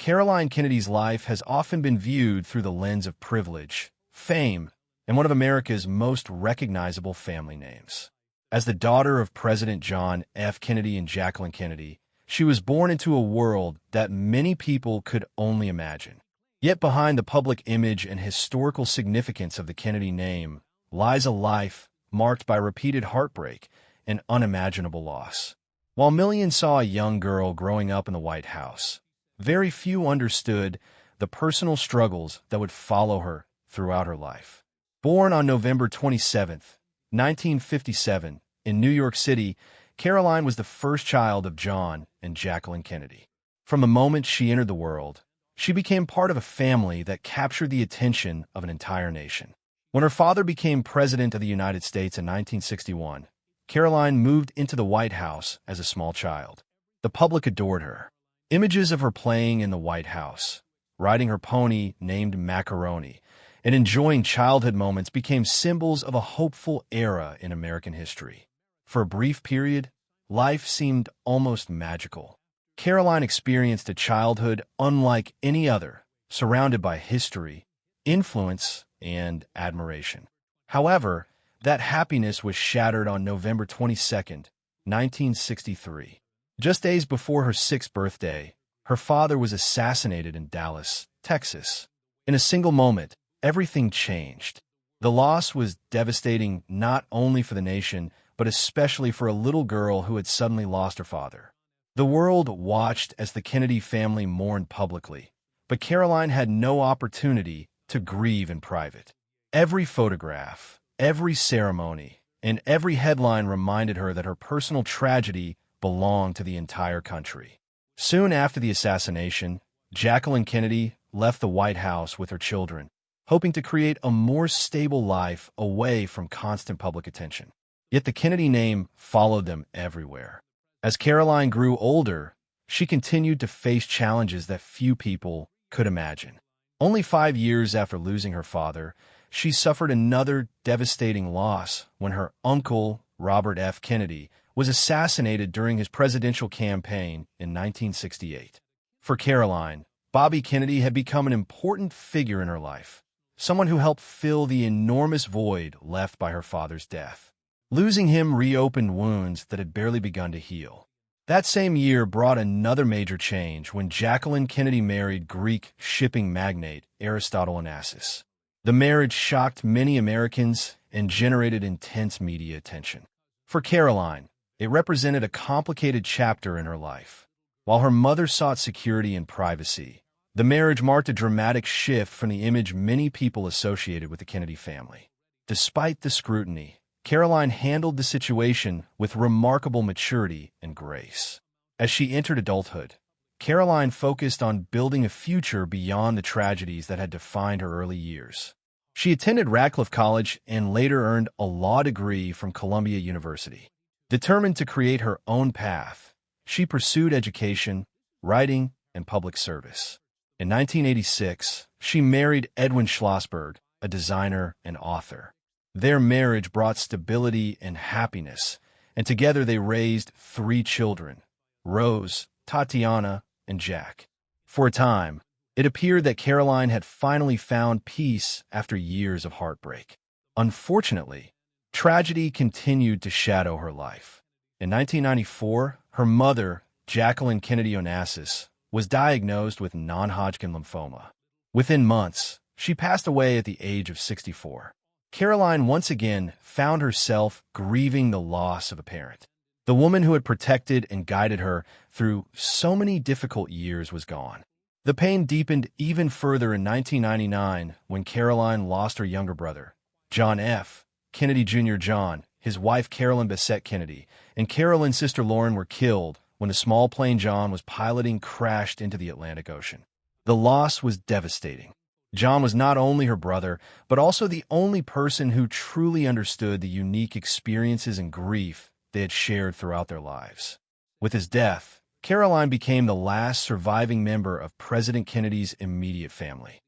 Caroline Kennedy's life has often been viewed through the lens of privilege, fame, and one of America's most recognizable family names. As the daughter of President John F. Kennedy and Jacqueline Kennedy, she was born into a world that many people could only imagine. Yet behind the public image and historical significance of the Kennedy name lies a life marked by repeated heartbreak and unimaginable loss. While millions saw a young girl growing up in the White House, very few understood the personal struggles that would follow her throughout her life. Born on November 27, 1957, in New York City, Caroline was the first child of John and Jacqueline Kennedy. From the moment she entered the world, she became part of a family that captured the attention of an entire nation. When her father became President of the United States in 1961, Caroline moved into the White House as a small child. The public adored her. Images of her playing in the White House, riding her pony named Macaroni, and enjoying childhood moments became symbols of a hopeful era in American history. For a brief period, life seemed almost magical. Caroline experienced a childhood unlike any other, surrounded by history, influence, and admiration. However, that happiness was shattered on November 22, 1963. Just days before her 6th birthday, her father was assassinated in Dallas, Texas. In a single moment, everything changed. The loss was devastating not only for the nation, but especially for a little girl who had suddenly lost her father. The world watched as the Kennedy family mourned publicly, but Caroline had no opportunity to grieve in private. Every photograph, every ceremony, and every headline reminded her that her personal tragedy belonged to the entire country. Soon after the assassination, Jacqueline Kennedy left the White House with her children, hoping to create a more stable life away from constant public attention. Yet the Kennedy name followed them everywhere. As Caroline grew older, she continued to face challenges that few people could imagine. Only 5 years after losing her father, she suffered another devastating loss when her uncle, Robert F. Kennedy, was assassinated during his presidential campaign in 1968. For Caroline, Bobby Kennedy had become an important figure in her life, someone who helped fill the enormous void left by her father's death. Losing him reopened wounds that had barely begun to heal. That same year brought another major change when Jacqueline Kennedy married Greek shipping magnate Aristotle Onassis. The marriage shocked many Americans and generated intense media attention. For Caroline, it represented a complicated chapter in her life. While her mother sought security and privacy, the marriage marked a dramatic shift from the image many people associated with the Kennedy family. Despite the scrutiny, Caroline handled the situation with remarkable maturity and grace. As she entered adulthood, Caroline focused on building a future beyond the tragedies that had defined her early years. She attended Radcliffe College and later earned a law degree from Columbia University. Determined to create her own path, she pursued education, writing, and public service. In 1986, she married Edwin Schlossberg, a designer and author. Their marriage brought stability and happiness, and together they raised 3 children, Rose, Tatiana, and Jack. For a time, it appeared that Caroline had finally found peace after years of heartbreak. Unfortunately, tragedy continued to shadow her life. In 1994, her mother, Jacqueline Kennedy Onassis, was diagnosed with non-Hodgkin lymphoma. Within months, she passed away at the age of 64. Caroline once again found herself grieving the loss of a parent. The woman who had protected and guided her through so many difficult years was gone. The pain deepened even further in 1999 when Caroline lost her younger brother, John F. Kennedy Jr. John, his wife Carolyn Bessette Kennedy, and Carolyn's sister Lauren were killed when the small plane John was piloting crashed into the Atlantic Ocean. The loss was devastating. John was not only her brother, but also the only person who truly understood the unique experiences and grief they had shared throughout their lives. With his death, Caroline became the last surviving member of President Kennedy's immediate family.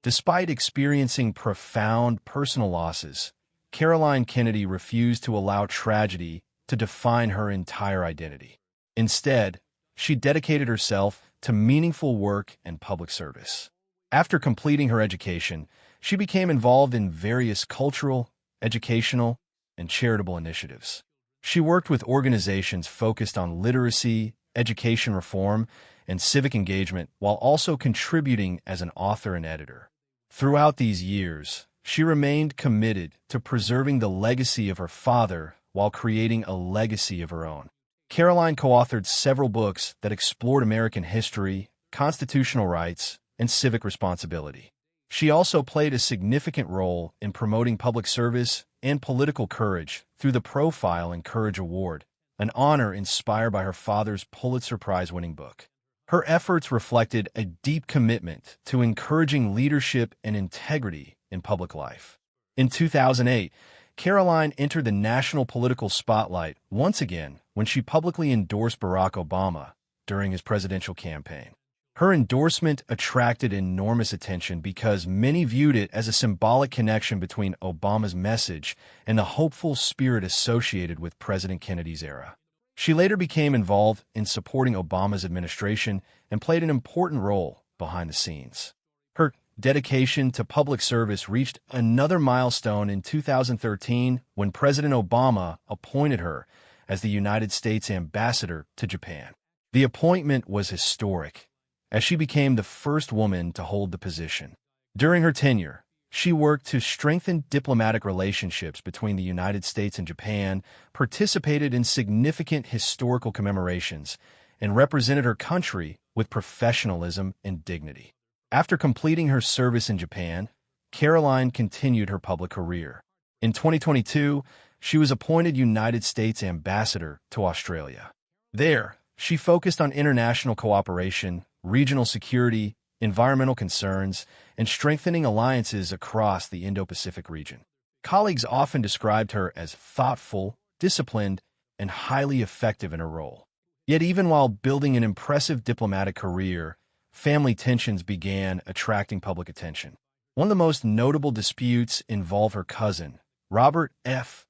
Despite experiencing profound personal losses, Caroline Kennedy refused to allow tragedy to to define her entire identity. Instead, she dedicated herself to meaningful work and public service. After completing her education, she became involved in various cultural, educational, and charitable initiatives. She worked with organizations focused on literacy, education reform, and civic engagement while also contributing as an author and editor. Throughout these years, she remained committed to preserving the legacy of her father while creating a legacy of her own. Caroline co-authored several books that explored American history, constitutional rights, and civic responsibility. She also played a significant role in promoting public service and political courage through the Profile and Courage Award, an honor inspired by her father's Pulitzer Prize-winning book. Her efforts reflected a deep commitment to encouraging leadership and integrity in public life. In 2008, Caroline entered the national political spotlight once again when she publicly endorsed Barack Obama during his presidential campaign. Her endorsement attracted enormous attention because many viewed it as a symbolic connection between Obama's message and the hopeful spirit associated with President Kennedy's era. She later became involved in supporting Obama's administration and played an important role behind the scenes. Her dedication to public service reached another milestone in 2013 when President Obama appointed her as the United States ambassador to Japan. The appointment was historic, as she became the first woman to hold the position. During her tenure, she worked to strengthen diplomatic relationships between the United States and Japan, participated in significant historical commemorations, and represented her country with professionalism and dignity. After completing her service in Japan, Caroline continued her public career. In 2022, she was appointed United States ambassador to Australia. There, she focused on international cooperation, regional security, environmental concerns, and strengthening alliances across the Indo-Pacific region. Colleagues often described her as thoughtful, disciplined, and highly effective in her role. Yet even while building an impressive diplomatic career, family tensions began attracting public attention. One of the most notable disputes involved her cousin, Robert F.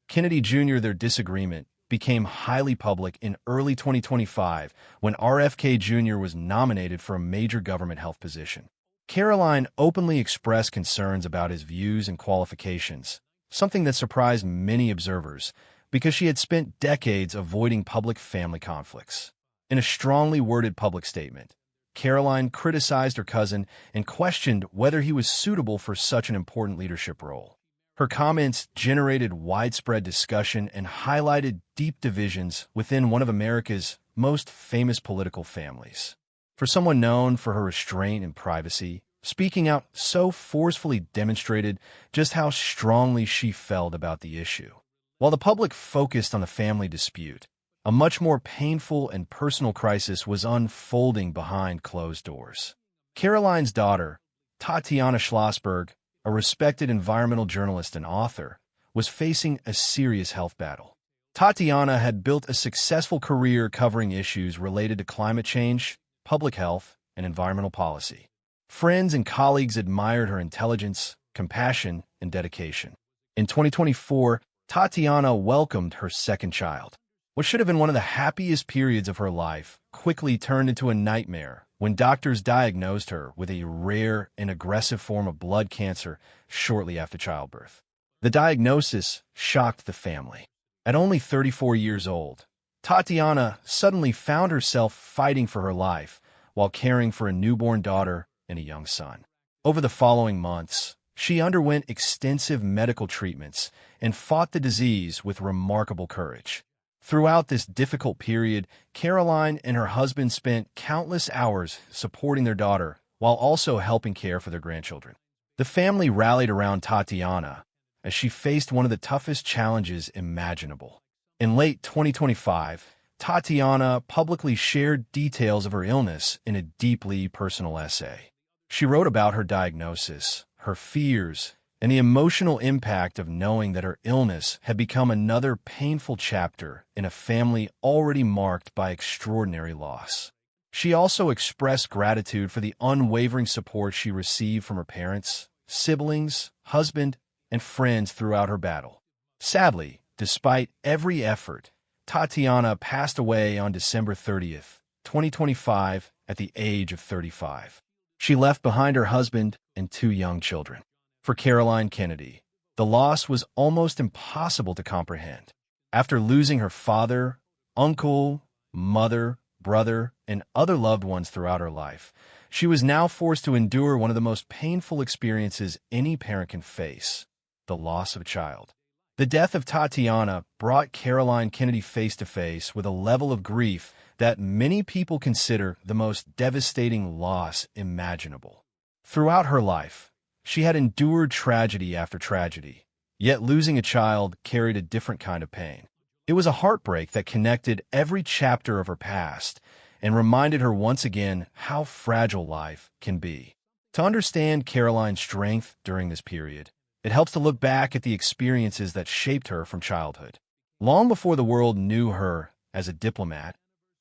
Kennedy Jr. Their disagreement became highly public in early 2025 when RFK Jr. was nominated for a major government health position. Caroline openly expressed concerns about his views and qualifications, something that surprised many observers because she had spent decades avoiding public family conflicts. In a strongly worded public statement, Caroline criticized her cousin and questioned whether he was suitable for such an important leadership role. Her comments generated widespread discussion and highlighted deep divisions within one of America's most famous political families. For someone known for her restraint and privacy, speaking out so forcefully demonstrated just how strongly she felt about the issue. While the public focused on the family dispute, a much more painful and personal crisis was unfolding behind closed doors. Caroline's daughter, Tatiana Schlossberg, a respected environmental journalist and author, was facing a serious health battle. Tatiana had built a successful career covering issues related to climate change, public health, and environmental policy. Friends and colleagues admired her intelligence, compassion, and dedication. In 2024, Tatiana welcomed her second child. What should have been one of the happiest periods of her life quickly turned into a nightmare when doctors diagnosed her with a rare and aggressive form of blood cancer shortly after childbirth. The diagnosis shocked the family. At only 34 years old, Tatiana suddenly found herself fighting for her life while caring for a newborn daughter and a young son. Over the following months, she underwent extensive medical treatments and fought the disease with remarkable courage. Throughout this difficult period, Caroline and her husband spent countless hours supporting their daughter while also helping care for their grandchildren. The family rallied around Tatiana as she faced one of the toughest challenges imaginable. In late 2025, Tatiana publicly shared details of her illness in a deeply personal essay. She wrote about her diagnosis, her fears, and the emotional impact of knowing that her illness had become another painful chapter in a family already marked by extraordinary loss. She also expressed gratitude for the unwavering support she received from her parents, siblings, husband, and friends throughout her battle. Sadly, Despite every effort, Tatiana passed away on December 30th, 2025, at the age of 35. She left behind her husband and two young children. For Caroline Kennedy, the loss was almost impossible to comprehend. After losing her father, uncle, mother, brother, and other loved ones throughout her life, she was now forced to endure one of the most painful experiences any parent can face: the loss of a child. The death of Tatiana brought Caroline Kennedy face to face with a level of grief that many people consider the most devastating loss imaginable. Throughout her life, she had endured tragedy after tragedy, yet losing a child carried a different kind of pain. It was a heartbreak that connected every chapter of her past and reminded her once again how fragile life can be. To understand Caroline's strength during this period, it helps to look back at the experiences that shaped her from childhood. Long before the world knew her as a diplomat,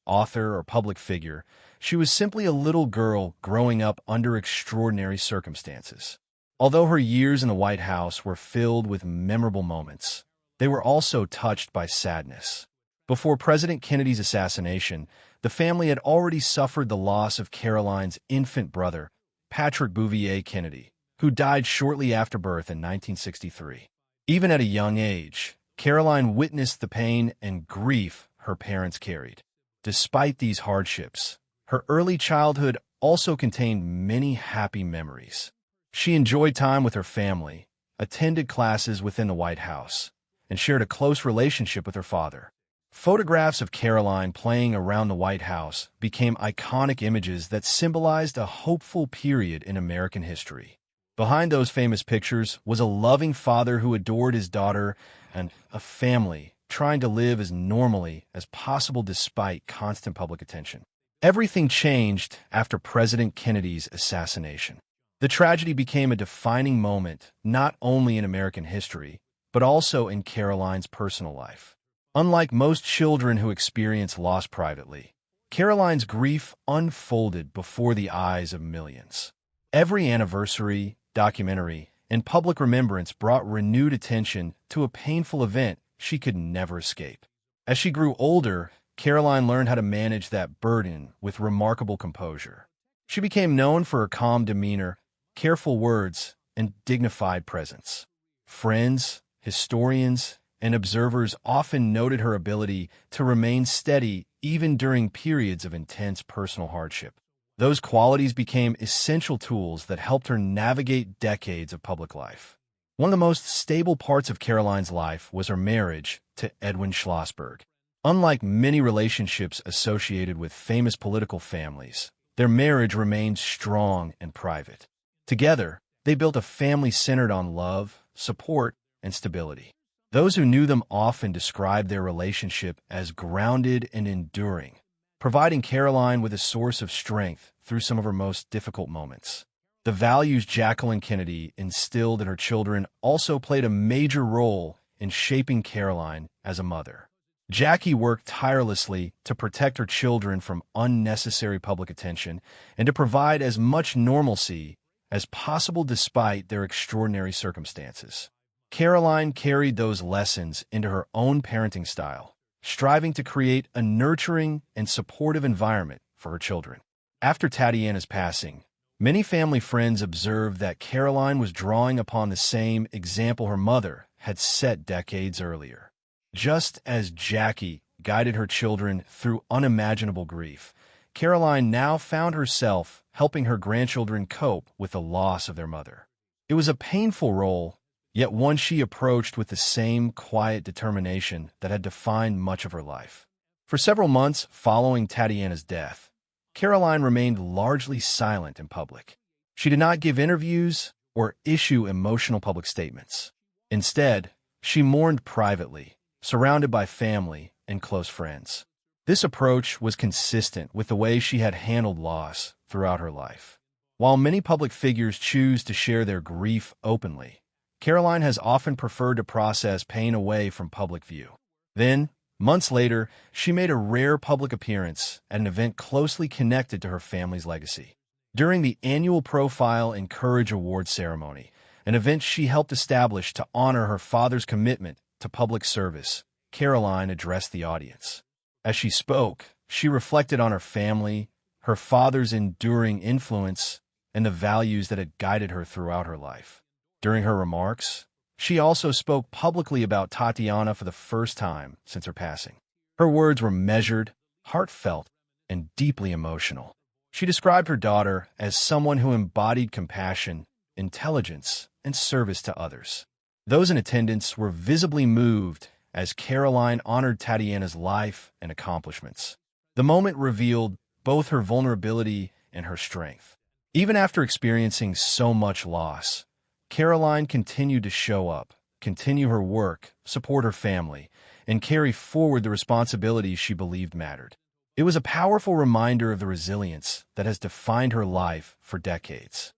author, or public figure, she was simply a little girl growing up under extraordinary circumstances. Although her years in the White House were filled with memorable moments, they were also touched by sadness. Before President Kennedy's assassination, the family had already suffered the loss of Caroline's infant brother, Patrick Bouvier Kennedy, who died shortly after birth in 1963. Even at a young age, Caroline witnessed the pain and grief her parents carried. Despite these hardships, her early childhood also contained many happy memories. She enjoyed time with her family, attended classes within the White House, and shared a close relationship with her father. Photographs of Caroline playing around the White House became iconic images that symbolized a hopeful period in American history. Behind those famous pictures was a loving father who adored his daughter and a family trying to live as normally as possible despite constant public attention. Everything changed after President Kennedy's assassination. The tragedy became a defining moment not only in American history, but also in Caroline's personal life. Unlike most children who experience loss privately, Caroline's grief unfolded before the eyes of millions. Every anniversary, documentary, and public remembrance brought renewed attention to a painful event she could never escape. As she grew older, Caroline learned how to manage that burden with remarkable composure. She became known for her calm demeanor, careful words, and dignified presence. Friends, historians, and observers often noted her ability to remain steady even during periods of intense personal hardship. Those qualities became essential tools that helped her navigate decades of public life. One of the most stable parts of Caroline's life was her marriage to Edwin Schlossberg. Unlike many relationships associated with famous political families, their marriage remained strong and private. Together, they built a family centered on love, support, and stability. Those who knew them often described their relationship as grounded and enduring, providing Caroline with a source of strength through some of her most difficult moments. The values Jacqueline Kennedy instilled in her children also played a major role in shaping Caroline as a mother. Jackie worked tirelessly to protect her children from unnecessary public attention and to provide as much normalcy as possible despite their extraordinary circumstances. Caroline carried those lessons into her own parenting style, striving to create a nurturing and supportive environment for her children. After Tatiana's passing, many family friends observed that Caroline was drawing upon the same example her mother had set decades earlier. Just as Jackie guided her children through unimaginable grief, Caroline now found herself helping her grandchildren cope with the loss of their mother. It was a painful role, yet one she approached with the same quiet determination that had defined much of her life. For several months following Tatiana's death, Caroline remained largely silent in public. She did not give interviews or issue emotional public statements. Instead, she mourned privately, surrounded by family and close friends. This approach was consistent with the way she had handled loss throughout her life. While many public figures choose to share their grief openly, Caroline has often preferred to process pain away from public view. Then, months later, she made a rare public appearance at an event closely connected to her family's legacy. During the annual Profile and Courage Award ceremony, an event she helped establish to honor her father's commitment to public service, Caroline addressed the audience. As she spoke, she reflected on her family, her father's enduring influence, and the values that had guided her throughout her life. During her remarks, she also spoke publicly about Tatiana for the first time since her passing. Her words were measured, heartfelt, and deeply emotional. She described her daughter as someone who embodied compassion, intelligence, and service to others. Those in attendance were visibly moved as Caroline honored Tatiana's life and accomplishments. The moment revealed both her vulnerability and her strength. Even after experiencing so much loss, Caroline continued to show up, continue her work, support her family, and carry forward the responsibilities she believed mattered. It was a powerful reminder of the resilience that has defined her life for decades.